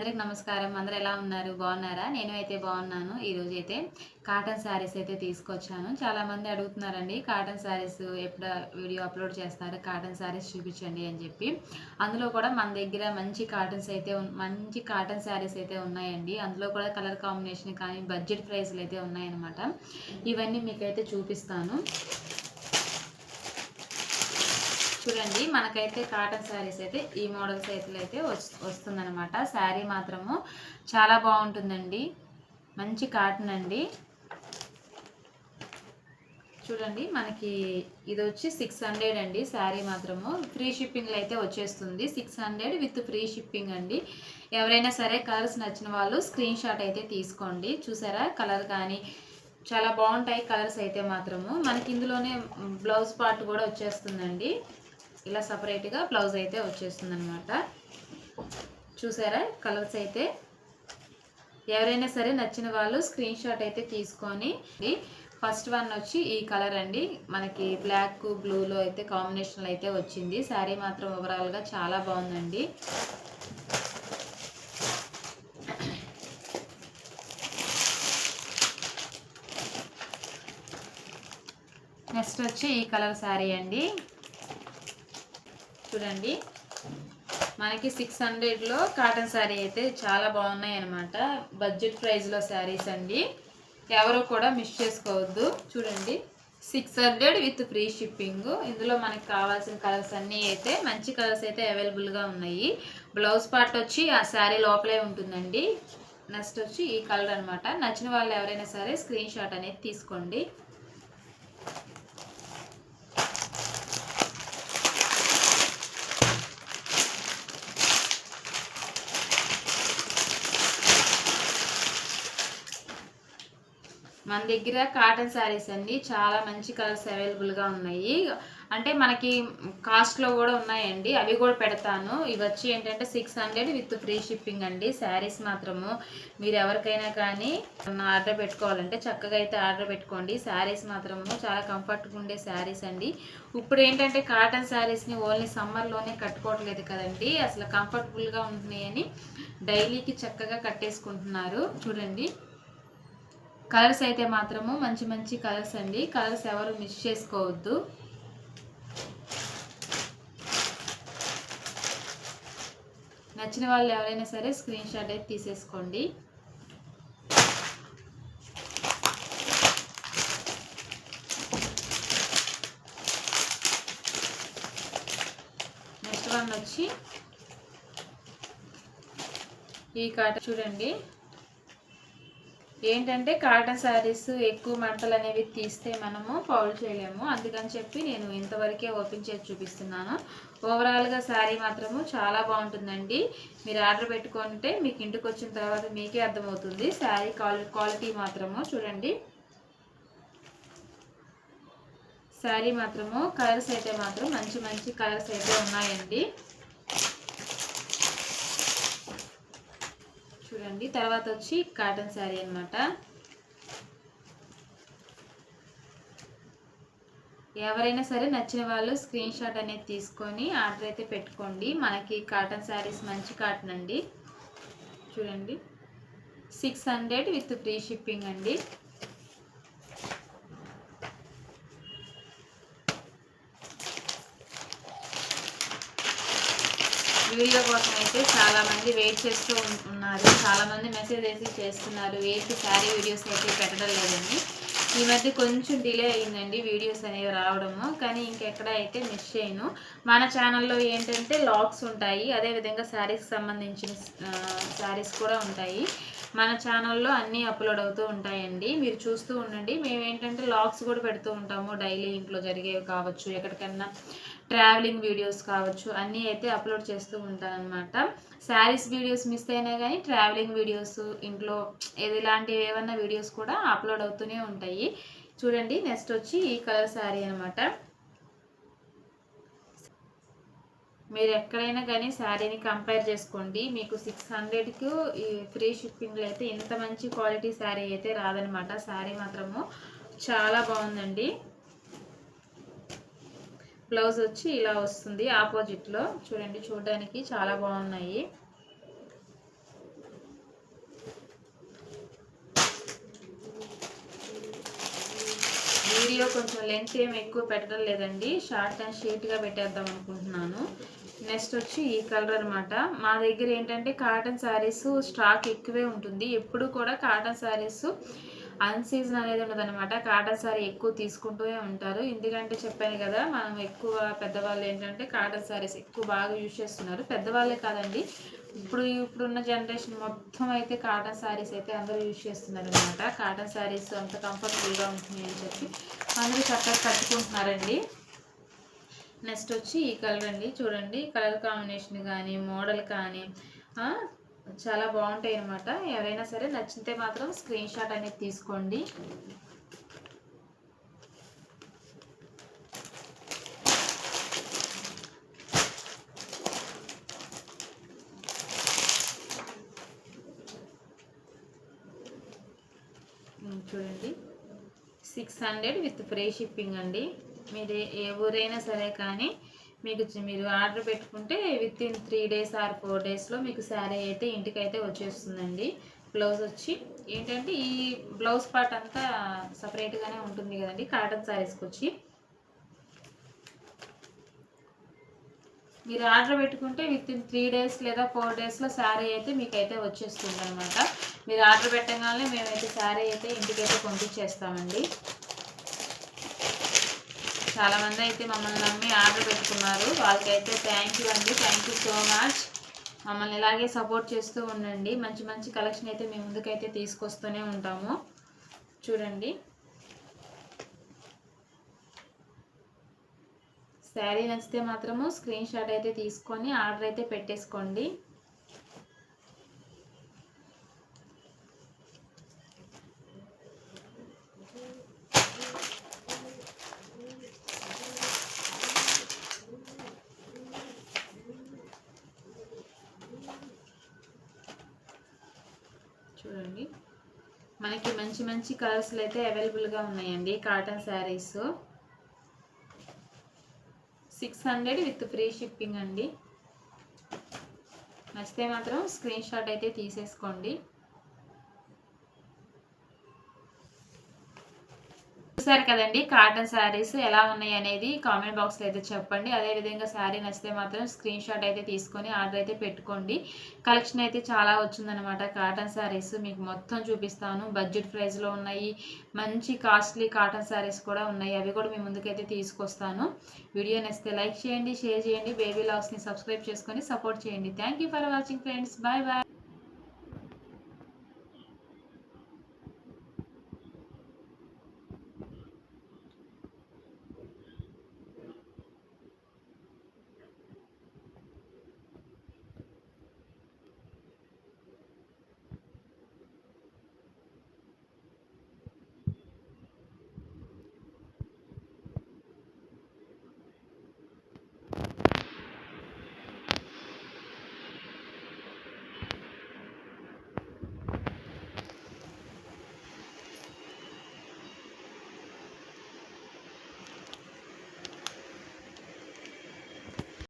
అందరికి నమస్కారం. అందరూ ఎలా ఉన్నారు? బాగున్నారా? నేను అయితే బాగున్నాను. ఈరోజు అయితే కాటన్ శారీస్ అయితే తీసుకొచ్చాను. చాలామంది అడుగుతున్నారండి, కాటన్ శారీస్ ఎప్పుడు వీడియో అప్లోడ్ చేస్తారు, కాటన్ శారీస్ చూపించండి అని చెప్పి. అందులో కూడా మన దగ్గర మంచి కాటన్ శారీస్ అయితే ఉన్నాయండి. అందులో కూడా కలర్ కాంబినేషన్ కానీ బడ్జెట్ ప్రైస్లు అయితే ఉన్నాయన్నమాట. ఇవన్నీ మీకైతే చూపిస్తాను. చూడండి, మనకైతే కాటన్ శారీస్ అయితే ఈ మోడల్స్ అయితే వస్తుందన్నమాట. శారీ మాత్రము చాలా బాగుంటుందండి. మంచి కాటన్ అండి. చూడండి, మనకి ఇది వచ్చి 600 అండి. శారీ మాత్రము ఫ్రీ షిప్పింగ్లో అయితే వచ్చేస్తుంది. 600 విత్ ఫ్రీ షిప్పింగ్ అండి. ఎవరైనా సరే కలర్స్ నచ్చిన వాళ్ళు స్క్రీన్ షాట్ అయితే తీసుకోండి. చూసారా, కలర్ కానీ చాలా బాగుంటాయి కలర్స్ అయితే మాత్రము. మనకి ఇందులోనే బ్లౌజ్ పార్ట్ కూడా వచ్చేస్తుందండి. ఇలా సపరేట్గా బ్లౌజ్ అయితే వచ్చేస్తుంది అనమాట. చూసారా కలర్స్ అయితే. ఎవరైనా సరే నచ్చిన వాళ్ళు స్క్రీన్ షాట్ అయితే తీసుకొని. ఫస్ట్ వన్ వచ్చి ఈ కలర్ అండి. మనకి బ్లాక్ బ్లూలో అయితే కాంబినేషన్లో అయితే వచ్చింది. శారీ మాత్రం ఓవరాల్గా చాలా బాగుందండి. నెక్స్ట్ వచ్చి ఈ కలర్ శారీ అండి. చూడండి, మనకి 600లో కాటన్ శారీ అయితే చాలా బాగున్నాయి అనమాట. బడ్జెట్ ప్రైస్లో శారీస్ అండి. ఎవరు కూడా మిస్ చేసుకోవద్దు. చూడండి, 600 విత్ ఫ్రీ షిప్పింగ్. ఇందులో మనకి కావాల్సిన కలర్స్ అన్నీ అయితే మంచి కలర్స్ అయితే అవైలబుల్గా ఉన్నాయి. బ్లౌజ్ పార్ట్ వచ్చి ఆ శారీ లోపలే ఉంటుందండి. నెక్స్ట్ వచ్చి ఈ కలర్ అనమాట. నచ్చిన వాళ్ళు ఎవరైనా సరే స్క్రీన్ షాట్ అనేది తీసుకోండి. మన దగ్గర కాటన్ శారీస్ అండి చాలా మంచి కలర్స్ అవైలబుల్గా ఉన్నాయి. అంటే మనకి కాస్ట్లో కూడా ఉన్నాయండి, అవి కూడా పెడతాను. ఇవి వచ్చి ఏంటంటే 600 విత్ ఫ్రీ షిప్పింగ్ అండి. శారీస్ మాత్రము మీరు ఎవరికైనా కానీ ఆర్డర్ పెట్టుకోవాలంటే చక్కగా అయితే ఆర్డర్ పెట్టుకోండి. శారీస్ మాత్రము చాలా కంఫర్ట్గా ఉండే శారీస్ అండి. ఇప్పుడు ఏంటంటే కాటన్ శారీస్ని ఓన్లీ సమ్మర్లోనే కట్టుకోవట్లేదు కదండి, అసలు కంఫర్టబుల్గా ఉంటున్నాయని డైలీకి చక్కగా కట్టేసుకుంటున్నారు. చూడండి, కలర్స్ అయితే మాత్రము మంచి మంచి కలర్స్ అండి. కలర్స్ ఎవరు మిస్ చేసుకోవద్దు. నచ్చిన వాళ్ళు ఎవరైనా సరే స్క్రీన్ షాట్ అయితే తీసేసుకోండి. నెక్స్ట్ వన్ వచ్చి ఈ కాటన్. చూడండి, ఏంటంటే కాటన్ శారీస్ ఎక్కువ మంటలు అనేవి తీస్తే మనము పౌల్ చేయలేము. అందుకని చెప్పి నేను ఇంతవరకే ఓపెన్ చేసి చూపిస్తున్నాను. ఓవరాల్గా శారీ మాత్రము చాలా బాగుంటుందండి. మీరు ఆర్డర్ పెట్టుకుంటే మీకు ఇంటికి వచ్చిన తర్వాత మీకే అర్థమవుతుంది శారీ క్వాలిటీ మాత్రము. చూడండి, శారీ మాత్రము కలర్స్ అయితే మాత్రం మంచి మంచి కలర్స్ అయితే ఉన్నాయండి. చూడండి, తర్వాత వచ్చి కాటన్ శారీ అనమాట. ఎవరైనా సరే నచ్చిన వాళ్ళు స్క్రీన్ షాట్ అనేది తీసుకొని ఆర్డర్ అయితే పెట్టుకోండి. మనకి కాటన్ శారీస్ మంచి కాటన్ అండి. చూడండి, 600 విత్ ఫ్రీ షిప్పింగ్ అండి. వీడియో కోసం అయితే చాలామంది వెయిట్ చేస్తూ ఉన్నారు. చాలామంది మెసేజ్ వేసి చేస్తున్నారు, ఏంటి శారీ వీడియోస్ అయితే పెట్టడం లేదండి. ఈ మధ్య కొంచెం డిలే అయిందండి వీడియోస్ అనేవి రావడము, కానీ ఇంకెక్కడ అయితే మిస్ చేయను. మన ఛానల్లో ఏంటంటే లాగ్స్ ఉంటాయి, అదేవిధంగా శారీస్కి సంబంధించిన శారీస్ కూడా ఉంటాయి. మన ఛానల్లో అన్నీ అప్లోడ్ అవుతూ ఉంటాయండి, మీరు చూస్తూ ఉండండి. మేము ఏంటంటే లాగ్స్ కూడా పెడుతూ ఉంటాము. డైలీ ఇంట్లో జరిగేవి కావచ్చు, ఎక్కడికన్నా ట్రావెలింగ్ వీడియోస్ కావచ్చు, అన్నీ అయితే అప్లోడ్ చేస్తూ ఉంటానన్నమాట. శారీస్ వీడియోస్ మిస్ అయినా కానీ ట్రావెలింగ్ వీడియోస్, ఇంట్లో ఇలాంటివి ఏమన్నా వీడియోస్ కూడా అప్లోడ్ అవుతూనే ఉంటాయి. చూడండి, నెక్స్ట్ వచ్చి ఈ కలర్ శారీ అనమాట. మీరు ఎక్కడైనా కానీ శారీని కంపేర్ చేసుకోండి. మీకు 600కు ఈ ఫ్రీ షిప్పింగ్లో అయితే ఇంత మంచి క్వాలిటీ శారీ అయితే రాదనమాట. శారీ మాత్రము చాలా బాగుందండి. బ్లౌజ్ వచ్చి ఇలా వస్తుంది ఆపోజిట్లో. చూడండి, చూడడానికి చాలా బాగున్నాయి. వీడియో కొంచెం లెంత్ ఏమి ఎక్కువ పెట్టడం లేదండి, షార్ట్ అండ్ స్ట్రైట్గా పెట్టేద్దాం అనుకుంటున్నాను. నెక్స్ట్ వచ్చి ఈ కలర్ అనమాట. మా దగ్గర ఏంటంటే కాటన్ శారీస్ స్టాక్ ఎక్కువే ఉంటుంది. ఎప్పుడు కూడా కాటన్ శారీస్ అన్సీజన్ అనేది ఉండదన్నమాట. కాటన్ శారీ ఎక్కువ తీసుకుంటూనే ఉంటారు. ఎందుకంటే చెప్పాను కదా, మనం ఎక్కువ పెద్దవాళ్ళు ఏంటంటే కాటన్ శారీస్ ఎక్కువ బాగా యూజ్ చేస్తున్నారు. పెద్దవాళ్ళే కాదండి, ఇప్పుడున్న జనరేషన్ మొత్తం అయితే కాటన్ శారీస్ అయితే అందరూ యూజ్ చేస్తున్నారు అనమాట. కాటన్ శారీస్ అంత కంఫర్టబుల్గా ఉంటుంది అని చెప్పి అందరూ చక్కగా కట్టుకుంటున్నారండి. నెక్స్ట్ వచ్చి ఈ కలర్ అండి. చూడండి, కలర్ కాంబినేషన్ కానీ మోడల్ కానీ చాలా బాగుంటాయి అన్నమాట. ఎవరైనా సరే నచ్చితే మాత్రం స్క్రీన్ షాట్ అనేది తీసుకోండి. చూడండి, 600 విత్ ఫ్రీ షిప్పింగ్ అండి. మీరు ఏ ఊరైనా సరే కానీ మీరు ఆర్డర్ పెట్టుకుంటే విత్ ఇన్ 3 days ఆర్ 4 daysలో మీకు శారీ అయితే ఇంటికైతే వచ్చేస్తుందండి. బ్లౌజ్ వచ్చి ఏంటంటే ఈ బ్లౌజ్ పార్ట్ అంతా సపరేట్గానే ఉంటుంది కదండి కాటన్ శారీస్కి వచ్చి. మీరు ఆర్డర్ పెట్టుకుంటే విత్ ఇన్ 3 days లేదా 4 daysలో శారీ అయితే మీకైతే వచ్చేస్తుంది అనమాట. మీరు ఆర్డర్ పెట్టగానే మేమైతే శారీ అయితే ఇంటికైతే పంపించేస్తామండి. చాలామంది అయితే మమ్మల్ని నమ్మి ఆర్డర్ పెట్టుకున్నారు, వాళ్ళకైతే థ్యాంక్ యూ అండి. Thank you so much. మమ్మల్ని ఇలాగే సపోర్ట్ చేస్తూ ఉండండి. మంచి మంచి కలెక్షన్ అయితే మేము ముందుకైతే తీసుకొస్తూనే ఉంటాము. చూడండి, శారీ నచ్చితే మాత్రము స్క్రీన్ షాట్ అయితే తీసుకొని ఆర్డర్ అయితే పెట్టేసుకోండి. చూడండి, మనకి మంచి మంచి కలర్స్లు అయితే అవైలబుల్గా ఉన్నాయండి. Cotton saris 600 with free shipping అండి. నచ్చితే మాత్రం స్క్రీన్ షాట్ అయితే తీసేసుకోండి. చూసారు కదండి, కాటన్ శారీస్ ఎలా ఉన్నాయి అనేది కామెంట్ బాక్స్లో అయితే చెప్పండి. అదేవిధంగా శారీ నచ్చితే మాత్రం స్క్రీన్ షాట్ అయితే తీసుకొని ఆర్డర్ అయితే పెట్టుకోండి. కలెక్షన్ అయితే చాలా వచ్చిందనమాట. కాటన్ శారీస్ మీకు మొత్తం చూపిస్తాను. బడ్జెట్ ప్రైస్లో ఉన్నాయి, మంచి కాస్ట్లీ కాటన్ శారీస్ కూడా ఉన్నాయి. అవి కూడా మీ ముందుకైతే తీసుకొస్తాను. వీడియో నచ్చితే లైక్ చేయండి, షేర్ చేయండి, బేబీ లాగ్స్ని సబ్స్క్రైబ్ చేసుకొని సపోర్ట్ చేయండి. Thank you for watching friends. Bye bye.